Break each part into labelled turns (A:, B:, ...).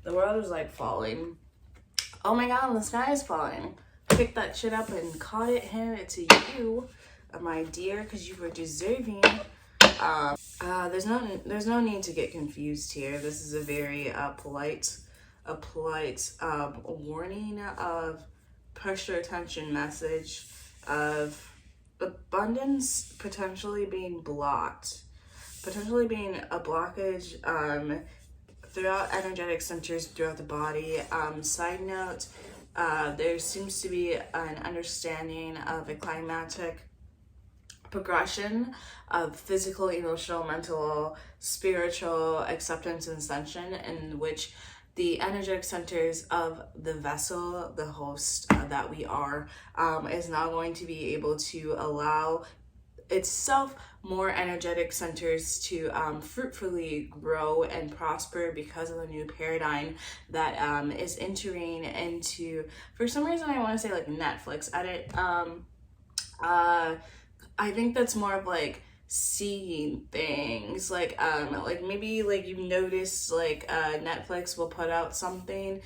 A: The world is like falling. Oh my god, the sky is falling. Pick that shit up and caught it, handed it to you, my dear, because you were deserving. There's no need to get confused here. This is a very polite warning of push your attention message of abundance potentially being blocked, potentially being a blockage throughout energetic centers throughout the body. Side note, there seems to be an understanding of a climatic progression of physical, emotional, mental, spiritual acceptance and ascension, in which the energetic centers of the vessel, the host that we are, is now going to be able to allow itself more energetic centers to fruitfully grow and prosper because of the new paradigm that is entering into, for some reason I want to say like Netflix edit. I think that's more of like seeing things like maybe like you've noticed like Netflix will put out something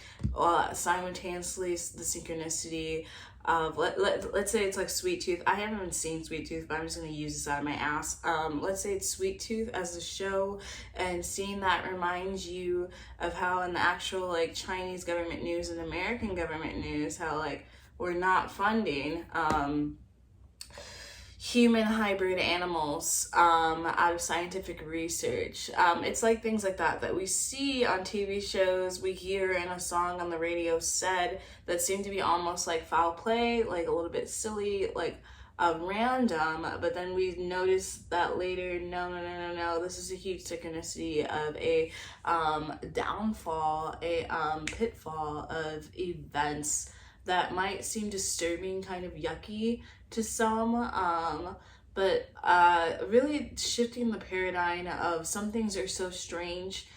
A: simultaneously, the synchronicity of let's say it's like Sweet Tooth. I haven't even seen Sweet Tooth, but I'm just gonna use this out of my ass. Let's say it's Sweet Tooth as a show, and seeing that reminds you of how in the actual like Chinese government news and American government news, how like we're not funding human hybrid animals out of scientific research. It's like things like that we see on TV shows, we hear in a song on the radio said, that seem to be almost like foul play, like a little bit silly, like random, but then we notice that later, no, this is a huge synchronicity of a downfall, a pitfall of events that might seem disturbing, kind of yucky to some, but really shifting the paradigm of some things are so strange,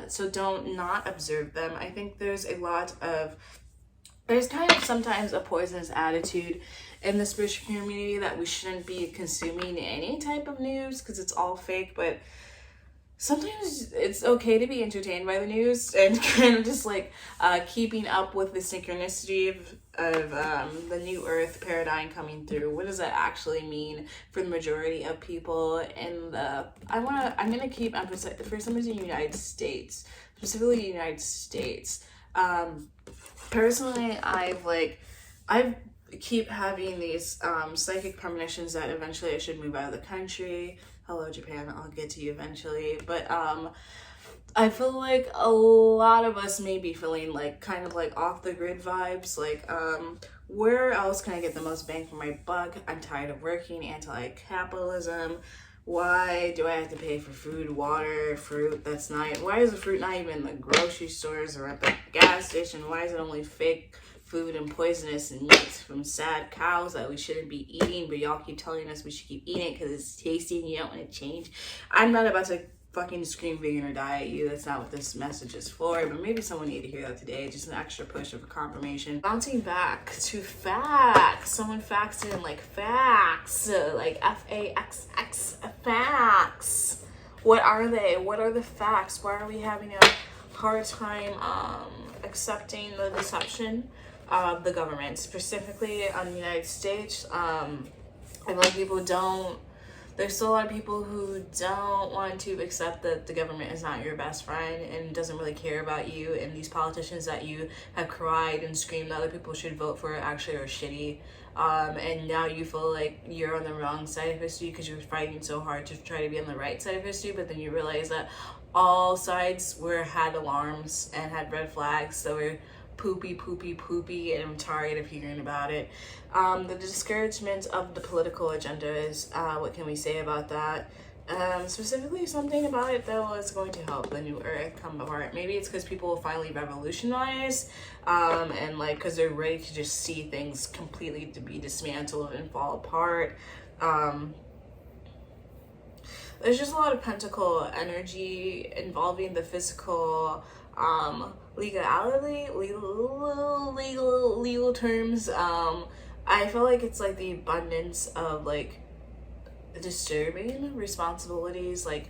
A: so don't not observe them. I think there's kind of sometimes a poisonous attitude in the spiritual community that we shouldn't be consuming any type of news because it's all fake, but sometimes it's okay to be entertained by the news and kind of just like keeping up with the synchronicity of the new earth paradigm coming through. What does that actually mean for the majority of people in the, I'm gonna keep emphasizing for some reason United States, specifically the United States. Personally, I've keep having these psychic premonitions that eventually I should move out of the country. Hello, Japan, I'll get to you eventually. But I feel like a lot of us may be feeling like kind of like off the grid vibes. Like, where else can I get the most bang for my buck? I'm tired of working, anti-capitalism. Why do I have to pay for food, water, fruit that's not, why is the fruit not even in the grocery stores or at the gas station? Why is it only fake food and poisonous and meats from sad cows that we shouldn't be eating, but y'all keep telling us we should keep eating it because it's tasty and you don't want to change? I'm not about to fucking scream vegan or die at you. That's not what this message is for, but maybe someone needed to hear that today. Just an extra push of a confirmation. Bouncing back to facts. Someone faxed in like facts, like F-A-X-X, facts. What are they? What are the facts? Why are we having a hard time accepting the deception of the government, specifically on the United States? And like people don't, there's still a lot of people who don't want to accept that the government is not your best friend and doesn't really care about you, and these politicians that you have cried and screamed that other people should vote for actually are shitty, and now you feel like you're on the wrong side of history because you're fighting so hard to try to be on the right side of history, but then you realize that all sides had alarms and had red flags that were poopy, and I'm tired of hearing about it. The discouragement of the political agenda is, what can we say about that? Specifically, something about it though is going to help the new earth come apart. Maybe it's because people will finally revolutionize, and like because they're ready to just see things completely to be dismantled and fall apart. There's just a lot of pentacle energy involving the physical, legal terms. I feel like it's like the abundance of like disturbing responsibilities, like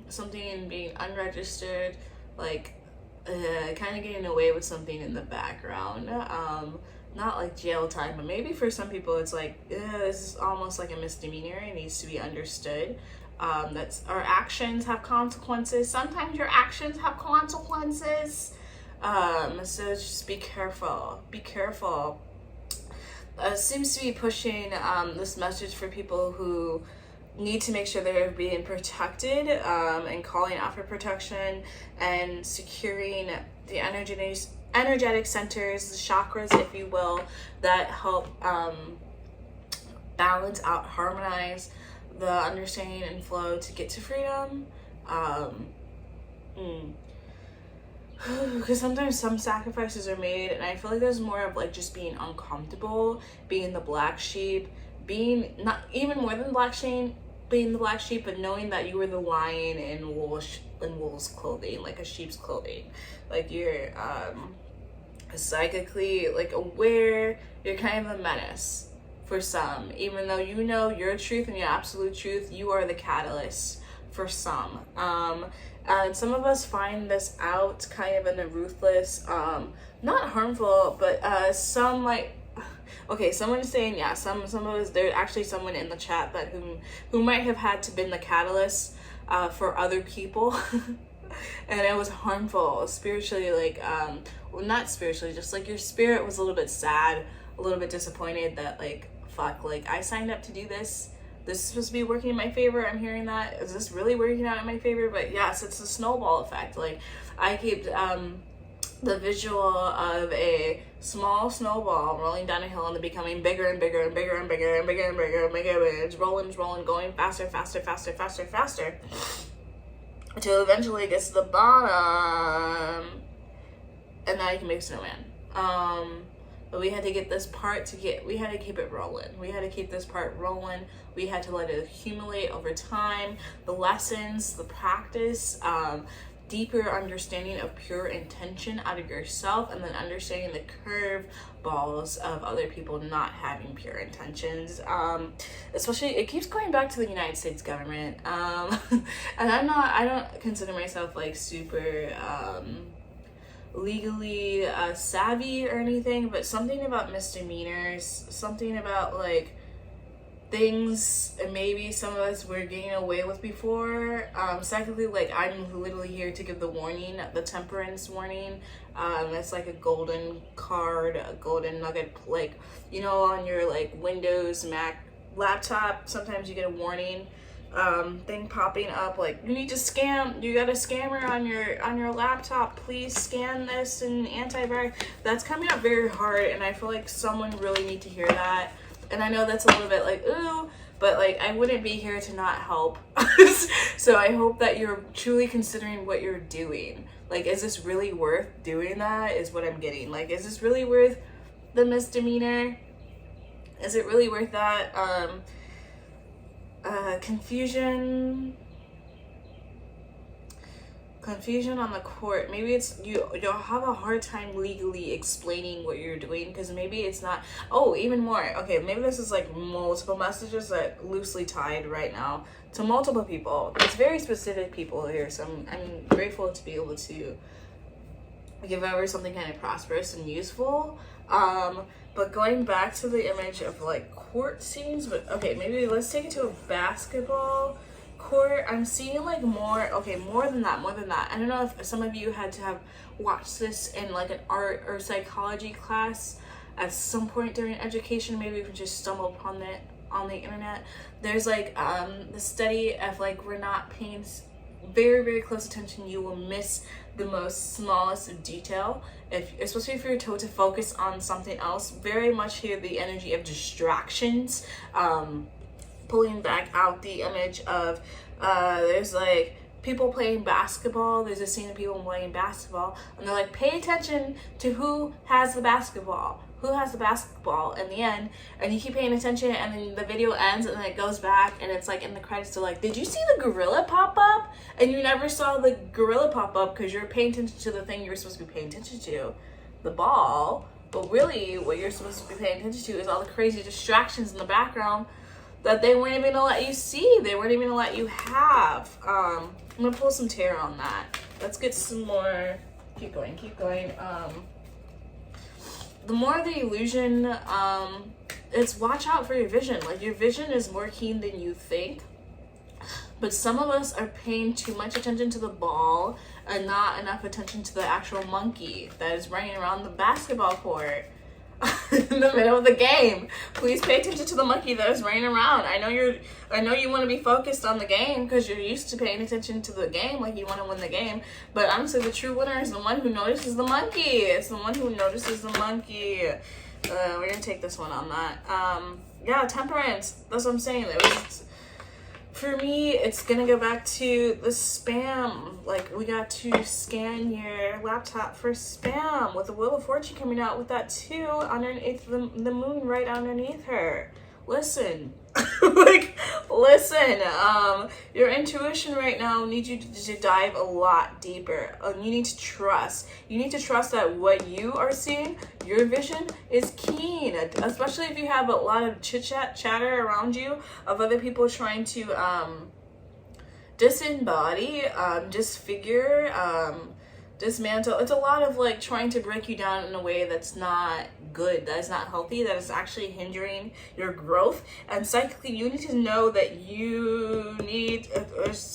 A: something being unregistered, like kind of getting away with something in the background. Not like jail time, but maybe for some people it's like, this is almost like a misdemeanor. It needs to be understood. That's our actions have consequences. Sometimes your actions have consequences. So just be careful. Be careful. Seems to be pushing this message for people who need to make sure they're being protected, and calling out for protection and securing the energetic centers, the chakras, if you will, that help balance out, harmonize the understanding and flow to get to freedom. Because sometimes some sacrifices are made, and I feel like there's more of like just being uncomfortable, being the black sheep, being not even more than black sheep, being the black sheep, but knowing that you were the lion in wolf's clothing, like a sheep's clothing. Like you're psychically like aware, you're kind of a menace for some, even though you know your truth and your absolute truth, you are the catalyst for some. And some of us find this out kind of in a ruthless, not harmful, but some like, okay, someone is saying, yeah, some of us, there's actually someone in the chat that who might have had to been the catalyst for other people. And it was harmful spiritually, like, well, not spiritually, just like your spirit was a little bit sad, a little bit disappointed that like, fuck, like I signed up to do this. This is supposed to be working in my favor. I'm hearing that. Is this really working out in my favor? But yes, it's a snowball effect. Like I keep the visual of a small snowball rolling down a hill and then becoming bigger and bigger and bigger and bigger and bigger and bigger and bigger. And it's rolling, going faster, faster, faster, faster, faster, until eventually it gets to the bottom, and now you can make a snowman. But we had to get this part we had to keep it rolling. We had to keep this part rolling. We had to let it accumulate over time. The lessons, the practice, deeper understanding of pure intention out of yourself, and then understanding the curve balls of other people not having pure intentions. Especially, it keeps going back to the United States government. And I don't consider myself like super, legally savvy or anything, but something about misdemeanors, something about like things maybe some of us were getting away with before. Secondly, like I'm literally here to give the warning, the temperance warning. It's like a golden card, a golden nugget, like, you know, on your like Windows, Mac, laptop, sometimes you get a warning thing popping up like you need to scam, you got a scammer on your laptop, please scan this and antivirus. That's coming up very hard, and I feel like someone really need to hear that. And I know that's a little bit like ooh, but like I wouldn't be here to not help. So I hope that you're truly considering what you're doing. Like, is this really worth doing? That is what I'm getting. Like, is this really worth the misdemeanor? Is it really worth that? Confusion on the court. Maybe it's you'll have a hard time legally explaining what you're doing, because maybe it's not. Oh, even more, okay, maybe this is like multiple messages that loosely tied right now to multiple people. It's very specific people here, so I'm grateful to be able to give over something kind of prosperous and useful. But going back to the image of like court scenes, but okay, maybe let's take it to a basketball court. I'm seeing like more than that. I don't know if some of you had to have watched this in like an art or psychology class at some point during education. Maybe you just stumbled upon it on the internet. There's like the study of like we're not paying very, very close attention, you will miss the most smallest of detail, especially if you're told to focus on something else. Very much here the energy of distractions, pulling back out the image of there's like people playing basketball. There's a scene of people playing basketball, and they're like, pay attention to who has the basketball in the end, and you keep paying attention, and then the video ends, and then it goes back, and it's like in the credits they're like, did you see the gorilla pop up? And you never saw the gorilla pop up because you're paying attention to the thing you were supposed to be paying attention to, the ball. But really what you're supposed to be paying attention to is all the crazy distractions in the background that they weren't even gonna let you see, they weren't even gonna let you have. I'm gonna pull some tarot on that. let's get some more. Keep going. The more the illusion, it's watch out for your vision. Like, your vision is more keen than you think. But some of us are paying too much attention to the ball and not enough attention to the actual monkey that is running around the basketball court in the middle of the game. Please pay attention to the monkey that is running around. I know you want to be focused on the game because you're used to paying attention to the game, like you want to win the game. But honestly, the true winner is the one who notices the monkey. It's the one who notices the monkey. We're gonna take this one on that. Yeah, temperance. That's what I'm saying. For me, it's gonna go back to the spam. Like, we got to scan your laptop for spam with the Wheel of Fortune coming out with that too, underneath the moon right underneath her. Listen, listen, your intuition right now needs you to dive a lot deeper. You need to trust. You need to trust that what you are seeing, your vision, is keen. Especially if you have a lot of chatter around you of other people trying to disembody, disfigure, dismantle. It's a lot of like trying to break you down in a way that's not good, that is not healthy, that is actually hindering your growth. And psychically, you need to know that you need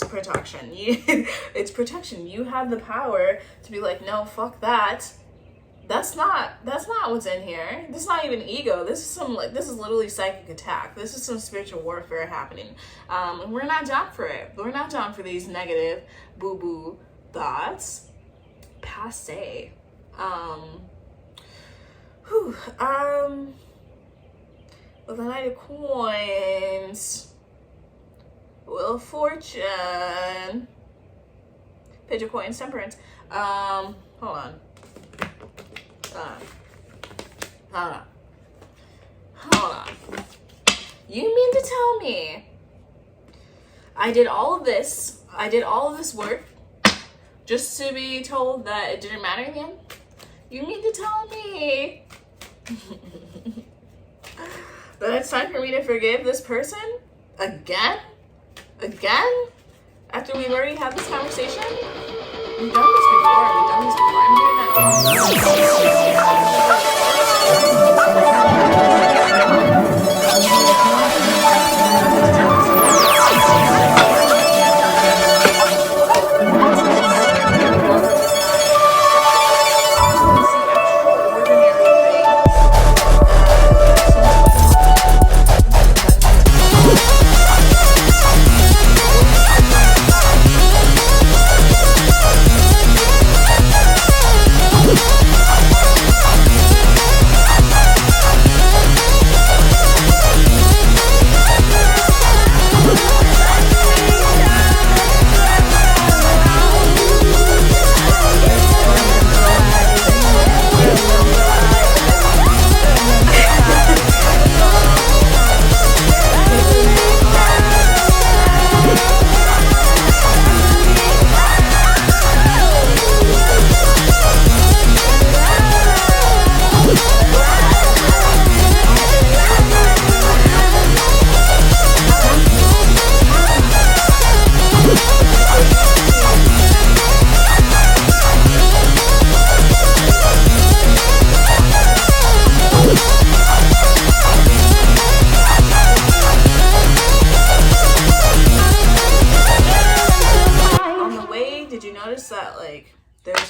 A: protection. It's protection. You have the power to be like, no, fuck that. That's not what's in here. This is not even ego. This is literally psychic attack. This is some spiritual warfare happening. And we're not down for it. We're not down for these negative boo-boo thoughts. Passe. With the Knight of Coins, Wheel of Fortune, Page of Coins, Temperance. Hold on. You mean to tell me I did all of this work just to be told that it didn't matter again? You mean to tell me that it's time for me to forgive this person? Again? After we've already had this conversation? We've done this before. I'm doing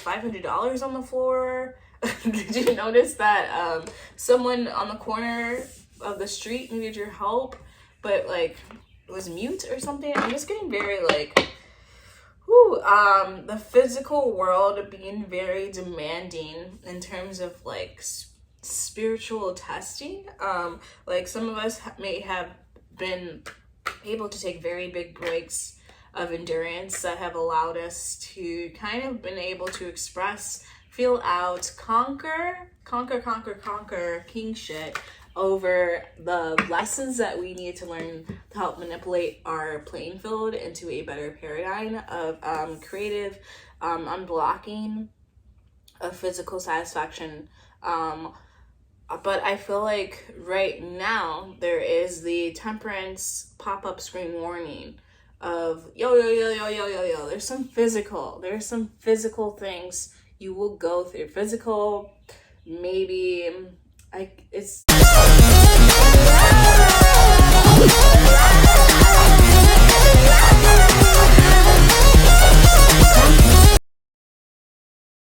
A: $500 on the floor? Did you notice that someone on the corner of the street needed your help, but like was mute or something? I'm just getting very like, the physical world being very demanding in terms of like spiritual testing. Like some of us may have been able to take very big breaks of endurance that have allowed us to kind of been able to express, feel out, conquer king shit over the lessons that we need to learn to help manipulate our playing field into a better paradigm of creative unblocking of physical satisfaction. But I feel like right now there is the temperance pop-up screen warning of yo. There's some physical things you will go through. Physical, maybe, it's